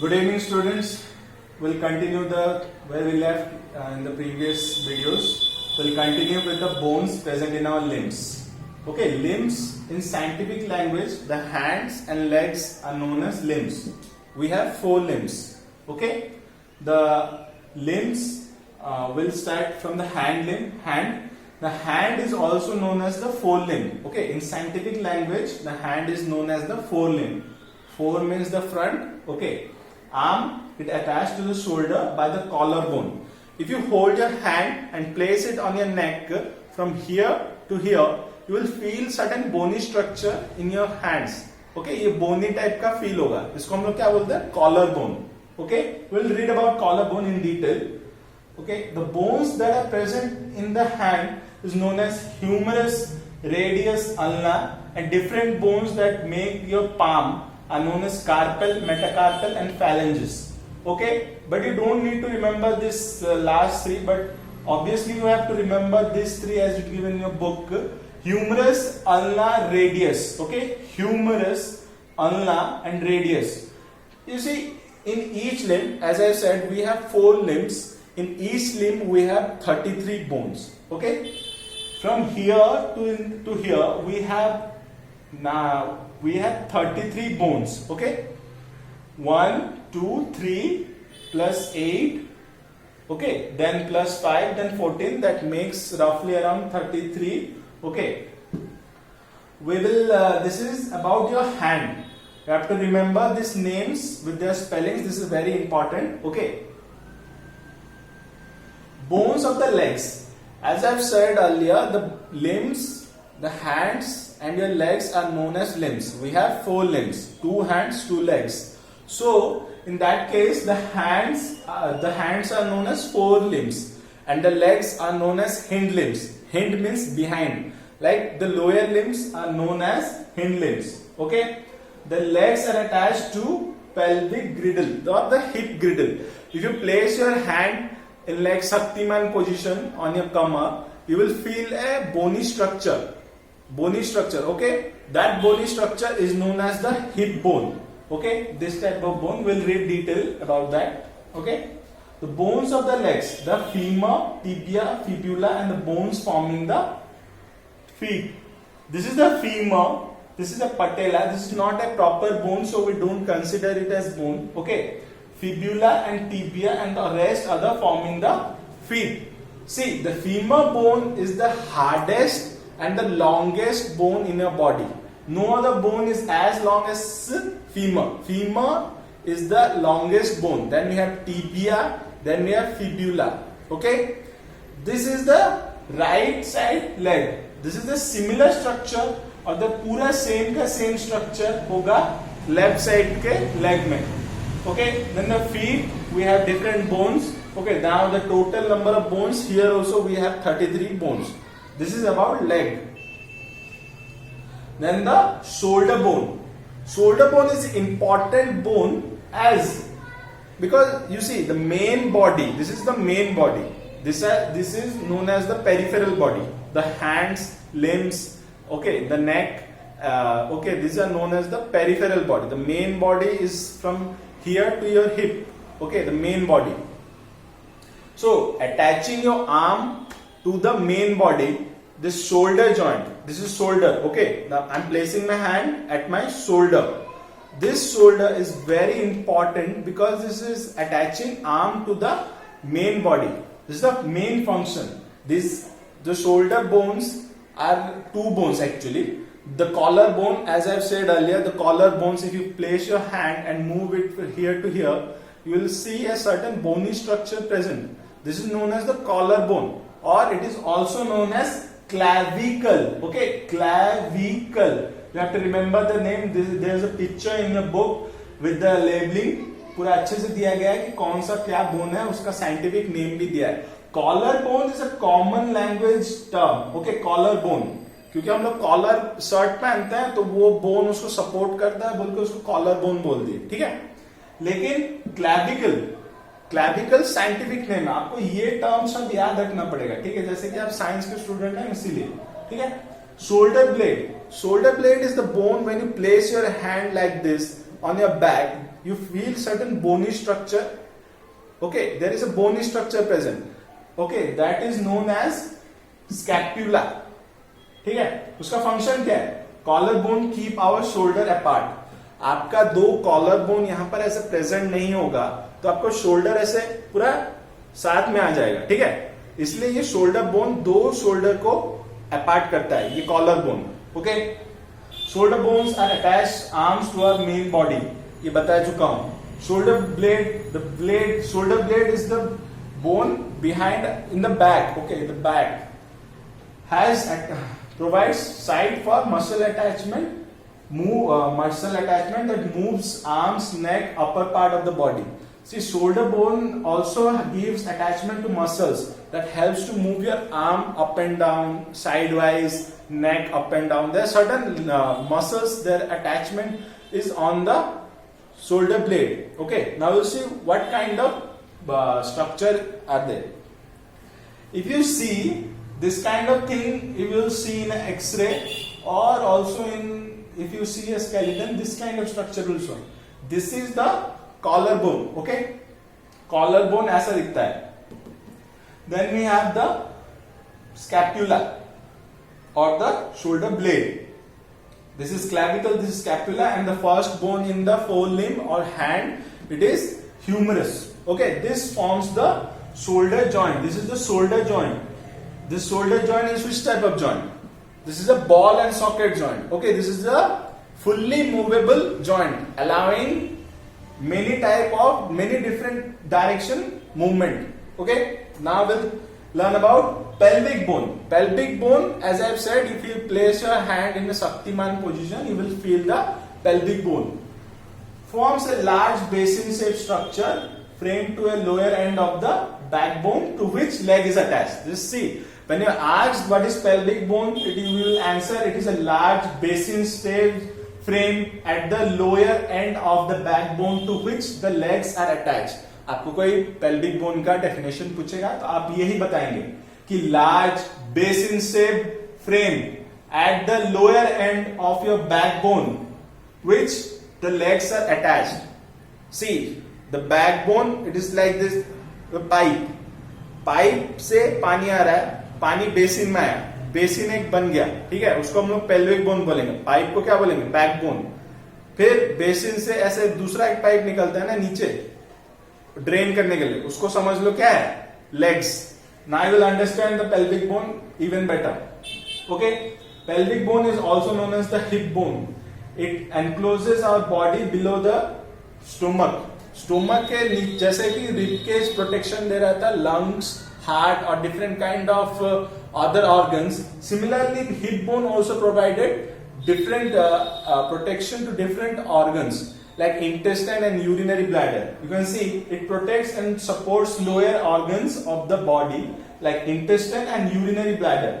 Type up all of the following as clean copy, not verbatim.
Good evening, students. We'll continue the where we left in the previous videos. We'll continue with the bones present in our limbs. Okay, limbs in scientific language, the hands and legs are known as limbs. We have 4 limbs. Okay, the limbs will start from the hand limb. Hand. The hand is also known as the forelimb. Okay, in scientific language, the hand is known as the forelimb. Fore means the front. Okay. Arm, it attached to the shoulder by the collarbone. If you hold your hand and place it on your neck from here to here, you will feel certain bony structure in your hands. Okay, ये bony type का feel होगा. इसको हम लोग क्या बोलते हैं? Collarbone. Okay, we'll read about collarbone in detail. Okay, the bones that are present in the hand is known as humerus, radius, ulna, and different bones that make your palm are known as carpal, metacarpal and phalanges. Okay, but you don't need to remember this last 3, but obviously you have to remember these 3 as it given in your book. Humerus, ulna, radius. Okay, humerus, ulna and radius. You see, in each limb, as I said, we have 4 limbs. In each limb we have 33 bones. Okay, from here to here we have 33 bones. Okay, 1, 2, 3 plus 8. Okay, then plus 5, then 14. That makes roughly around 33. Okay, we will. This is about your hand. You have to remember these names with their spellings. This is very important. Okay. Bones of the legs. As I've said earlier, the limbs, the hands and your legs are known as limbs. We have 4 limbs, 2 hands, 2 legs. So in that case, the hands are known as 4 limbs and the legs are known as hind limbs. Hind means behind. Like the lower limbs are known as hind limbs. Okay. The legs are attached to pelvic girdle or the hip girdle. If you place your hand in like Shaktiman position on your kamar, you will feel a bony structure. Bony structure, okay? That bony structure is known as the hip bone. Okay? This type of bone, we'll read detail about that. Okay? The bones of the legs, the femur, tibia, fibula and the bones forming the feet. This is the femur. This is the patella. This is not a proper bone, so we don't consider it as bone. Okay? Fibula and tibia and the rest are forming the feet. See, the femur bone is the hardest and the longest bone in your body. No other bone is as long as femur. Femur is the longest bone. Then we have tibia, then we have fibula. Okay? This is the right side leg. This is the similar structure और the पूरा same का same structure होगा left side के leg में. Okay, then the feet, we have different bones. Okay, now the total number of bones, here also we have 33 bones. This is about leg. Then the shoulder bone. Shoulder bone is important bone because you see the main body, this is the main body. This is known as the peripheral body. The hands, limbs, okay, the neck, okay, these are known as the peripheral body. The main body is from here to your hip. Okay, the main body. So attaching your arm to the main body, this shoulder joint, this is shoulder. Okay, now I'm placing my hand at my shoulder. This shoulder is very important because this is attaching arm to the main body. This is the main function. The shoulder bones are 2 bones actually. The collar bone, as I've said earlier, the collar bones, if you place your hand and move it from here to here, you will see a certain bony structure present. This is known as the collar bone, or it is also known as clavicle. Okay, clavicle. You have to remember the name. There is a picture in your book with the labeling. पूरा अच्छे से दिया गया है कि कौन सा क्या बोन है, उसका साइंटिफिक नेम भी दिया है. Collar bone is a common language term. Okay, collar bone. क्योंकि हम लोग कॉलर शर्ट पहनते हैं तो वो बोन उसको सपोर्ट करता है, बोल के उसको कॉलर बोन बोल दिए. ठीक है, लेकिन क्लैविकल साइंटिफिक नेम है. आपको ये टर्म सब याद रखना पड़ेगा. ठीक है, जैसे कि आप साइंस के स्टूडेंट हैं इसीलिए. ठीक है. Shoulder blade. Shoulder blade is the bone when you place your hand like this on your back, you feel certain bony structure. Okay, there is a bony structure present. Okay, that is known as scapula. ठीक है, उसका function क्या है? Collar bone keep our shoulder apart. आपका दो collar bone यहां पर ऐसे प्रेजेंट नहीं होगा तो आपको शोल्डर ऐसे पूरा साथ में आ जाएगा. ठीक है, इसलिए ये शोल्डर बोन दो शोल्डर को अपार्ट करता है, ये collar bone. Okay, shoulder bones are attached arms to our main body. ये बता चुका हूं. Shoulder blade, shoulder blade is the bone behind in the back. Okay, the back has provides site for muscle attachment, muscle attachment that moves arms, neck, upper part of the body. See, shoulder bone also gives attachment to muscles that helps to move your arm up and down, sidewise, neck up and down. There are certain muscles, their attachment is on the shoulder blade. Okay, now we'll see what kind of structure are there. If you see this kind of thing, you will see in an X-ray, or also if you see a skeleton, this kind of structure will show. This is the collarbone. Okay, collarbone ऐसा दिखता है. Then we have the scapula or the shoulder blade. This is clavicle, this is scapula, and the first bone in the forelimb or hand, it is humerus. Okay, this forms the shoulder joint. This is the shoulder joint. This shoulder joint is which type of joint? This is a ball and socket joint. Okay, this is a fully movable joint, allowing many different direction movement. Okay, now we'll learn about pelvic bone. Pelvic bone, as I've said, if you place your hand in the Shaktiman position, you will feel the pelvic bone. Forms a large basin-shaped structure framed to a lower end of the backbone to which leg is attached. Just see, when you are asked what is pelvic bone, you will answer it is a large basin-shaped frame at the lower end of the backbone to which the legs are attached. आपको कोई pelvic bone का definition पूछेगा तो आप यही बताएंगे कि large basin-shaped frame at the lower end of your backbone which the legs are attached. See, the backbone, it is like this pipe. Pipe से पानी आ रहा है, पानी बेसिन में आया, बेसिन एक बन गया. ठीक है, उसको हम लोग पेल्विक बोन बोलेंगे. पाइप को क्या बोलेंगे? बैकबोन. फिर बेसिन से ऐसे दूसरा एक पाइप निकलता है ना नीचे ड्रेन करने के लिए, उसको समझ लो क्या है? Legs. Now you will understand the pelvic bone even better. Okay, pelvic bone is also known as the hip bone. It encloses our body below the stomach. Stomach के जैसे कि रिबकेज प्रोटेक्शन दे रहा था लंग्स, हार्ट और different kind of other organs. Similarly hip bone also provided different protection to different organs like intestine and urinary bladder. You can see it protects and supports lower organs of the body like intestine and urinary bladder.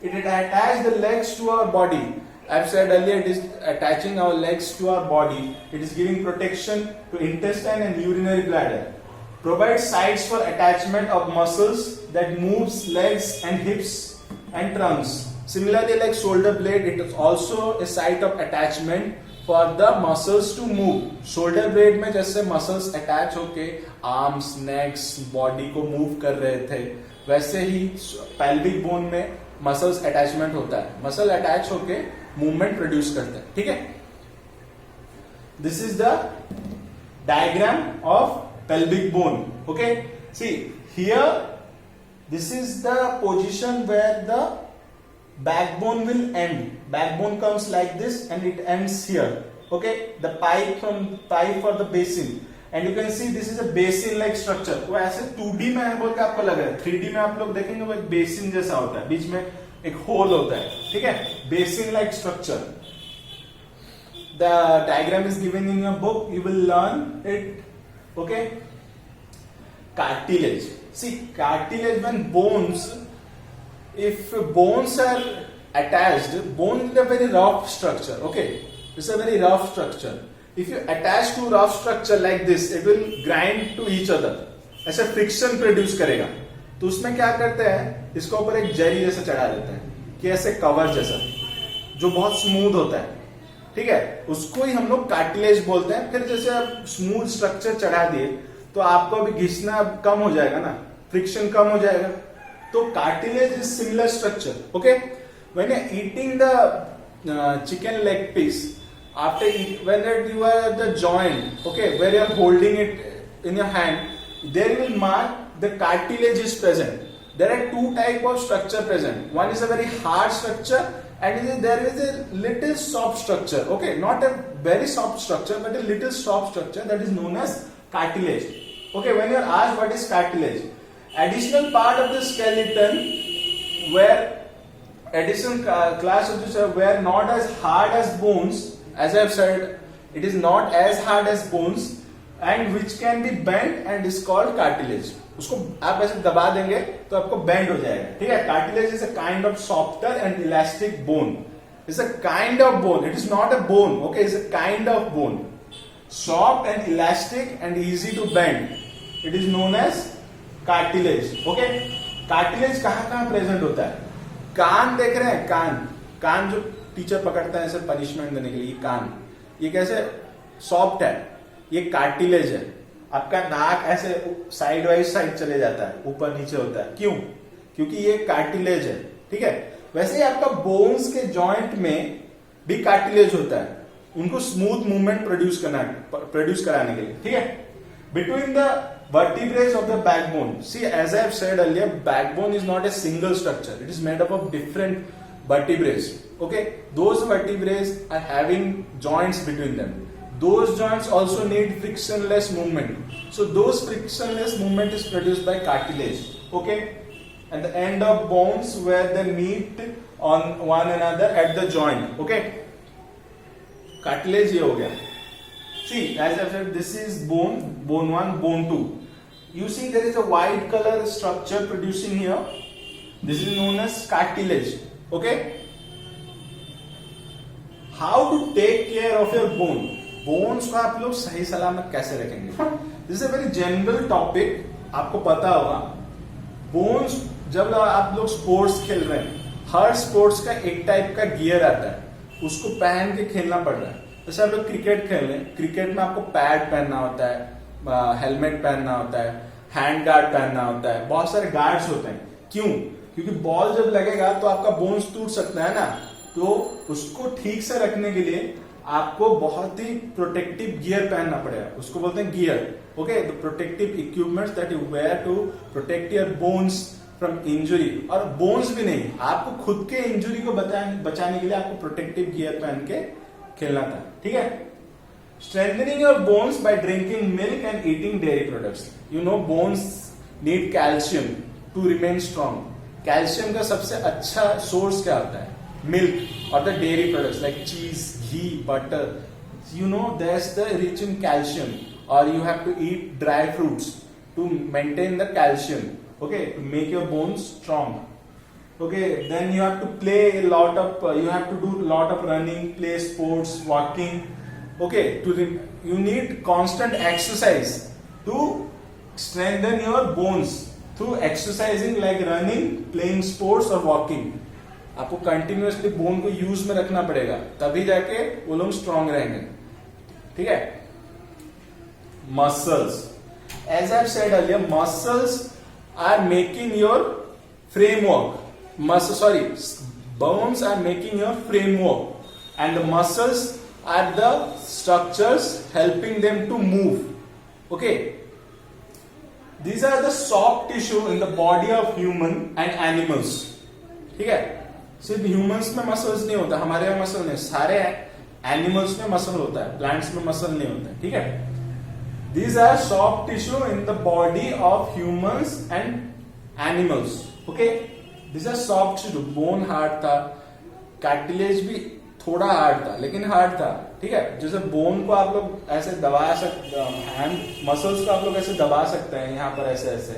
It attaches the legs to our body. I've said earlier it is attaching our legs to our body. It is giving protection to intestine and urinary bladder. Provides sites for attachment of muscles that moves legs and hips and trunks. Similarly, like shoulder blade, it is also a site of attachment for the muscles to move. Shoulder blade में जैसे muscles attach होके arms, necks, body को move कर रहे थे, वैसे ही pelvic bone में muscles attachment होता है. Muscle attach होके movement produce करता है. ठीक है? This is the diagram of pelvic bone. Okay? See here, this is the position where the backbone will end. Backbone comes like this and it ends here. Okay, the pipe for the basin, and you can see this is a basin like structure. वो ऐसे 2D में है बोल के आपको लग रहा है, 3D में आप लोग देखेंगे वो एक बेसिन जैसा होता है, बीच में एक होल होता है. ठीक है, basin like structure. The diagram is given in your book. You will learn it. Okay, cartilage. See, cartilage when bones. If bones are attached, bone is a very rough structure. Okay, it's a very rough structure. If you attach to rough structure like this, it will grind to each other. ऐसे friction produce करेगा. तो उसमें क्या करते हैं? इसके ऊपर एक जेली जैसा चढ़ा देते हैं कि ऐसे कवर जैसा, जो बहुत स्मूथ होता है. ठीक है, उसको ही हम लोग कार्टिलेज बोलते हैं। फिर जैसे आप स्मूथ स्ट्रक्चर चढ़ा दिए तो आपको अभी घिसना कम हो जाएगा ना, फ्रिक्शन कम हो जाएगा। तो cartilage is similar structure, okay. When eating the chicken leg piece, after when you are at the joint, okay, where you are holding it in your hand, there will mark the cartilage is present. There are two type of structure present. One is a very hard structure and there is a little soft structure, okay, not a very soft structure but a little soft structure, that is known as cartilage. Okay, when you are asked what is cartilage, additional part of the skeleton where additional class of the were not as hard as bones. As I have said, it is not as hard as bones and which can be bent and is called cartilage. उसको आप ऐसे दबा देंगे तो आपको bend हो जाएगा, ठीक है। Cartilage is a kind of softer and elastic bone, it's a kind of bone, it is not a bone, okay, it's a kind of bone, soft and elastic and easy to bend, it is known as cartilage, okay. Cartilage कहां present होता है? कान देख रहे हैं, कान जो teacher पकड़ता है ऐसे पनिशमेंट देने के लिए, कान ये कैसे सॉफ्ट है, ये कार्टिलेज है। आपका नाक ऐसे साइड वाइज साइड चले जाता है, ऊपर नीचे होता है, क्यों? क्योंकि ये कार्टिलेज है, ठीक है। वैसे ही आपका बोन्स के जॉइंट में भी कार्टिलेज होता है, उनको स्मूथ मूवमेंट प्रोड्यूस कराने के लिए, ठीक है। Between the vertebrae of the backbone, see, as I have said earlier, backbone is not a single structure, it is made up of different vertebrae, okay. Those vertebrae are having joints between them, those joints also need frictionless movement, so those frictionless movement is produced by cartilage, okay, at the end of bones where they meet on one another at the joint, okay. Cartilage ये हो गया। See, as I said, this is bone 1, bone 2. You see there is a white color structure producing here, this is known as cartilage, okay. How to take care of your bone, bones को आप लोग सही सलामत कैसे रखेंगे? This is a very general topic, आपको पता होगा। बोन्स जब आप लोग स्पोर्ट्स खेल रहे हैं, हर स्पोर्ट्स का एक टाइप का गियर आता है, उसको पहन के खेलना पड़ रहा है। जैसे आप लोग क्रिकेट खेल रहे हैं, क्रिकेट में आपको पैड पहनना होता है, हेलमेट पहनना होता है, हैंड गार्ड पहनना होता है, बहुत सारे गार्ड्स होते हैं। क्यों? क्योंकि बॉल जब लगेगा तो आपका बोन्स टूट सकता है ना, तो उसको ठीक से रखने के लिए आपको बहुत ही प्रोटेक्टिव गियर पहनना पड़ेगा, उसको बोलते हैं gear, okay. The protective equipments that you wear to protect your bones from injury, और बोन्स भी नहीं, आपको खुद के इंजुरी को बचाने के लिए आपको प्रोटेक्टिव गियर पहन के खेलना था, ठीक है। Strengthening your bones by drinking milk and eating dairy products. You know bones need calcium to remain strong. Calcium का सबसे अच्छा सोर्स क्या होता है? Milk or the dairy products like cheese, ghee, butter. You know there's the rich in calcium. Or you have to eat dry fruits to maintain the calcium. Okay, to make your bones strong. Okay, then you have to play a lot of. You have to do a lot of running, play sports, walking. Okay, you need constant exercise to strengthen your bones through exercising like running, playing sports or walking. आपको continuously bone को use में रखना पड़ेगा, तभी जाके वो लोग strong रहेंगे, ठीक है। Muscles, as I've said earlier, muscles are making your framework. Bones are making your framework, and the muscles are the structures helping them to move, okay. These are the soft tissue in the body of human and animals, ठीक है। सिर्फ humans में muscles नहीं होता, हमारे यहाँ muscle नहीं, सारे एनिमल्स में मसल होता है, प्लांट्स में मसल नहीं होता, ठीक है। These are soft tissue in the body of humans and animals, okay. These are soft tissue, bone hard था, cartilage भी थोड़ा हार्ड था लेकिन हार्ड था, ठीक है। जैसे बोन को आप लोग ऐसे दबा सकते, हैंड मसल्स को आप लोग ऐसे दबा सकते हैं यहाँ पर ऐसे ऐसे,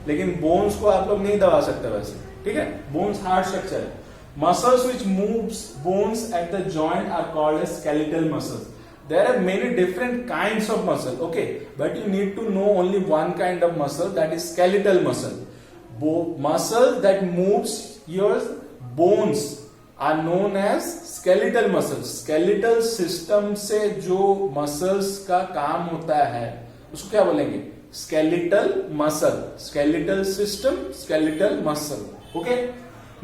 लेकिन बोन्स को आप लोग नहीं दबा सकते वैसे, ठीक है। बोन्स हार्ड स्ट्रक्चर है। Muscles which moves bones at the joint are called as skeletal muscles. There are many different kinds of muscle, okay, but you need to know only one kind of muscle, that is skeletal muscle. Muscle that moves your bones are known as skeletal muscles. Skeletal system से जो muscles का काम होता है उसको क्या बोलेंगे? Skeletal muscle. Skeletal system, skeletal muscle. Okay,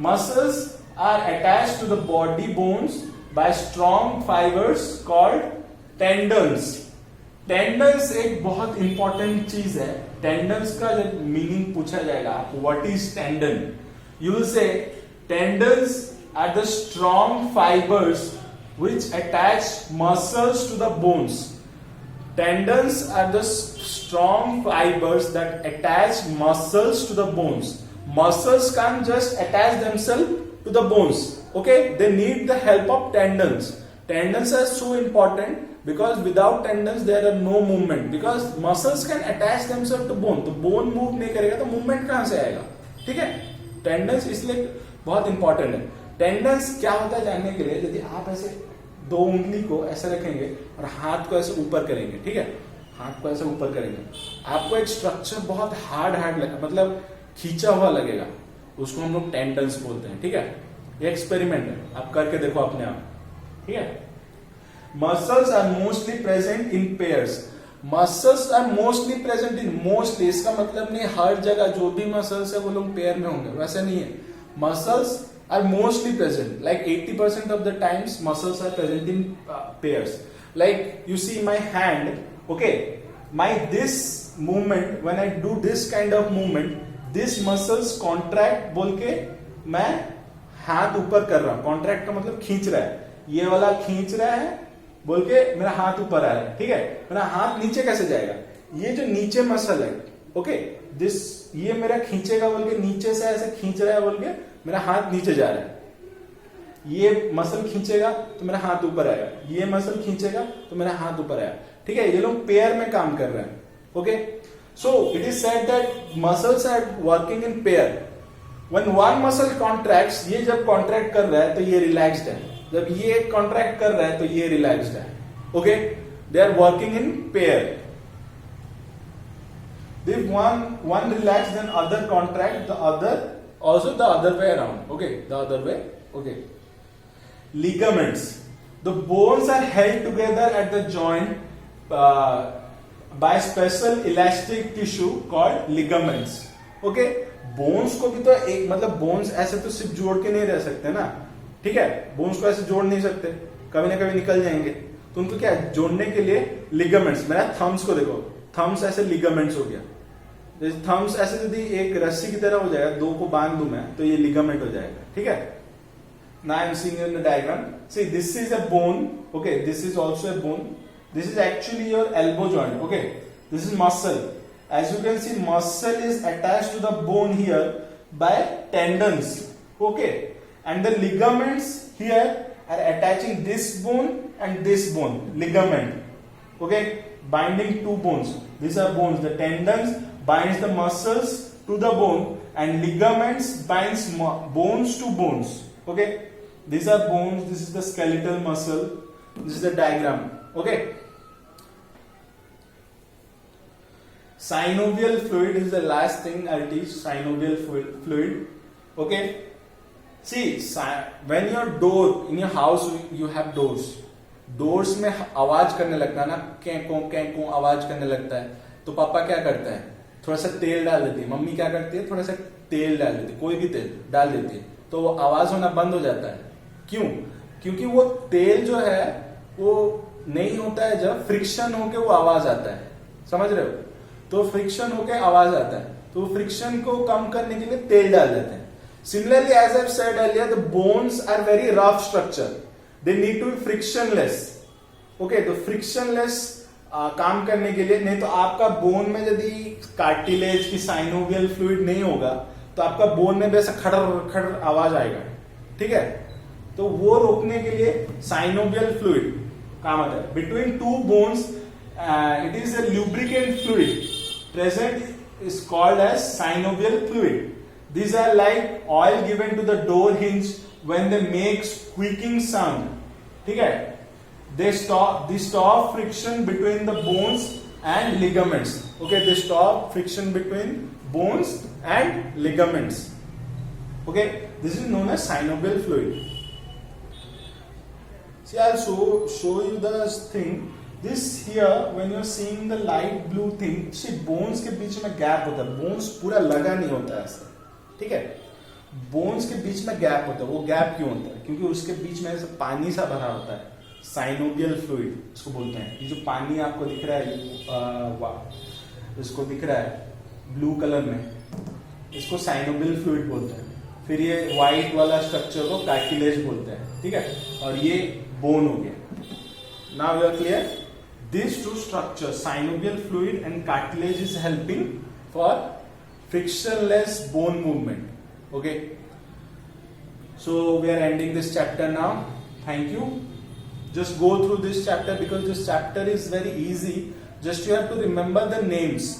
muscles are attached to the body bones by strong fibres called tendons. Tendons एक बहुत इंपॉर्टेंट चीज है। टेंडन्स का जब मीनिंग पूछा जाएगा आपको, what is tendon, you will say tendons are the strong fibers which attach muscles to the bones. Tendons are the strong fibers that attach muscles to the bones. Muscles can't just attach themselves to the bones. Okay, they need the help of tendons. Tendons are so important because without tendons there are no movement. Because muscles can attach themselves to bone. तो bone move नहीं करेगा तो movement कहाँ से आएगा? ठीक है, tendons इसलिए बहुत important है। टेंडन्स क्या होता है जानने के लिए, यदि आप ऐसे दो उंगली को ऐसे रखेंगे और हाथ को ऐसे ऊपर करेंगे, ठीक है, हाथ को ऐसे ऊपर करेंगे, आपको एक स्ट्रक्चर बहुत हार्ड लगेगा, मतलब खींचा हुआ लगेगा, उसको हम लोग टेंडन्स बोलते हैं। ठीक है, ये एक्सपेरिमेंट है, आप करके देखो अपने आप। ठीक है, muscles are mostly present in pairs. Muscles are mostly present in, mostly इसका मतलब नहीं हर जगह जो भी मसल्स है वो लोग पेयर में होंगे, वैसे नहीं है। Muscles are mostly present, like 80% of the times muscles are present in pairs. Like you see my hand, okay, my this movement, when I do this kind of movement, this muscles contract बोल के मैं हाथ ऊपर कर रहा हूं। contract का मतलब खींच रहा है, ये वाला खींच रहा है बोल के मेरा हाथ ऊपर आ रहा है। ठीक है, मेरा हाथ नीचे कैसे जाएगा? ये जो नीचे मसल है, ओके, दिस ये मेरा खींचेगा बोल के, नीचे से ऐसे खींच रहा है बोल के मेरा हाथ नीचे जा रहा है। ये मसल खींचेगा तो मेरा हाथ ऊपर आएगा, ये मसल खींचेगा तो मेरा हाथ ऊपर आएगा। ठीक है, ये लोग पेयर में काम कर रहे हैं। Okay, so it is said that muscles are working in pair. When one muscle contracts, ये जब कॉन्ट्रैक्ट कर रहा है तो ये रिलैक्स्ड है, जब ये कॉन्ट्रैक्ट कर रहा है तो ये रिलैक्स्ड है। Okay, they are working in pair. If one relax, then other contract, the other also the other way around. Okay, the other way. Okay. Ligaments. The bones are held together at the joint by special elastic tissue called ligaments. Okay. Bones को भी तो एक मतलब bones ऐसे तो सिर्फ जोड़ के नहीं रह सकते ना। ठीक है, bones को ऐसे जोड़ नहीं सकते, कभी ना कभी निकल जाएंगे, तो उनको क्या जोड़ने के लिए ligaments। मेरा thumbs को देखो, thumbs ऐसे ligaments हो गया। थम्स ऐसे यदि एक रस्सी की तरह हो जाएगा, दो को बांध दूं मैं तो ये लिगामेंट हो जाएगा। ठीक है, now I am seeing in the diagram, see this is a bone, okay, this is also a bone, this is actually your elbow joint, okay, this is muscle. As you can see muscle is attached to the bone here by tendons, okay, and the ligaments here are attaching this bone and this bone, ligament, okay, binding two bones. These are bones. The tendons binds the muscles to the bone and ligaments binds bones to bones. Okay, these are bones, this is the skeletal muscle, this is the diagram. Okay, synovial fluid is the last thing I'll teach. Synovial fluid. Okay, see, when your door in your house, you have doors. Doors में आवाज करने लगता है ना, कैं आवाज करने लगता है, तो पापा क्या करता है, थोड़ा सा तेल डाल देती है, मम्मी क्या करती है, थोड़ा सा तेल डाल देती है, कोई भी तेल डाल देती है, तो वो आवाज होना बंद हो जाता है। क्यों? क्योंकि वो तेल जो है वो नहीं होता है, जब फ्रिक्शन होके वो आवाज आता है, समझ रहे हो? तो फ्रिक्शन होके आवाज आता है, तो फ्रिक्शन को कम करने के लिए तेल डाल देते हैं। Similarly, as I said earlier, the bones are very rough structure, they need to be frictionless. Okay, तो frictionless काम करने के लिए, नहीं तो आपका बोन में यदि कार्टिलेज की साइनोवियल फ्लूइड नहीं होगा तो आपका बोन में भी ऐसा खड़र खड़र आवाज आएगा। ठीक है, तो वो रोकने के लिए साइनोवियल फ्लूइड काम आता है। Between two bones it is a lubricant fluid present is called as synovial fluid. These are like oil given to the door hinge when they make squeaking sound. ठीक है, they stop friction between the bones and ligaments. Okay, they stop friction between bones and ligaments. Okay, this is known as synovial fluid. See, I'll show you the thing. This here, when you're seeing the light blue thing, see bones के बीच में gap होता है. Bones पूरा लगा नहीं होता है ऐसे, ठीक है. बोन्स के बीच में गैप होता है. वो गैप क्यों होता है? क्योंकि उसके बीच में ऐसे पानी सा भरा होता है. साइनोवियल फ्लूइड इसको बोलते हैं. ये जो पानी आपको दिख रहा है, इसको दिख रहा है ब्लू कलर में, इसको साइनोवियल फ्लूइड बोलते हैं. फिर ये व्हाइट वाला स्ट्रक्चर को कार्टिलेज बोलते हैं, ठीक है. और ये बोन हो गया. Now you are clear. These two structures, synovial fluid and cartilage, is helping for frictionless bone movement. Okay. So we are ending this chapter now. Thank you. Just go through this chapter because this chapter is very easy. Just you have to remember the names,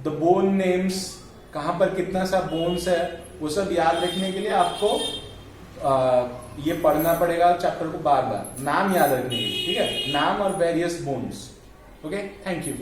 the bone names, कहाँ पर कितना सा bones है, वो सब याद रखने के लिए आपको ये पढ़ना पड़ेगा चैप्टर को बार बार. नाम याद रखने के लिए, ठीक है. नाम और various bones. Okay, thank you.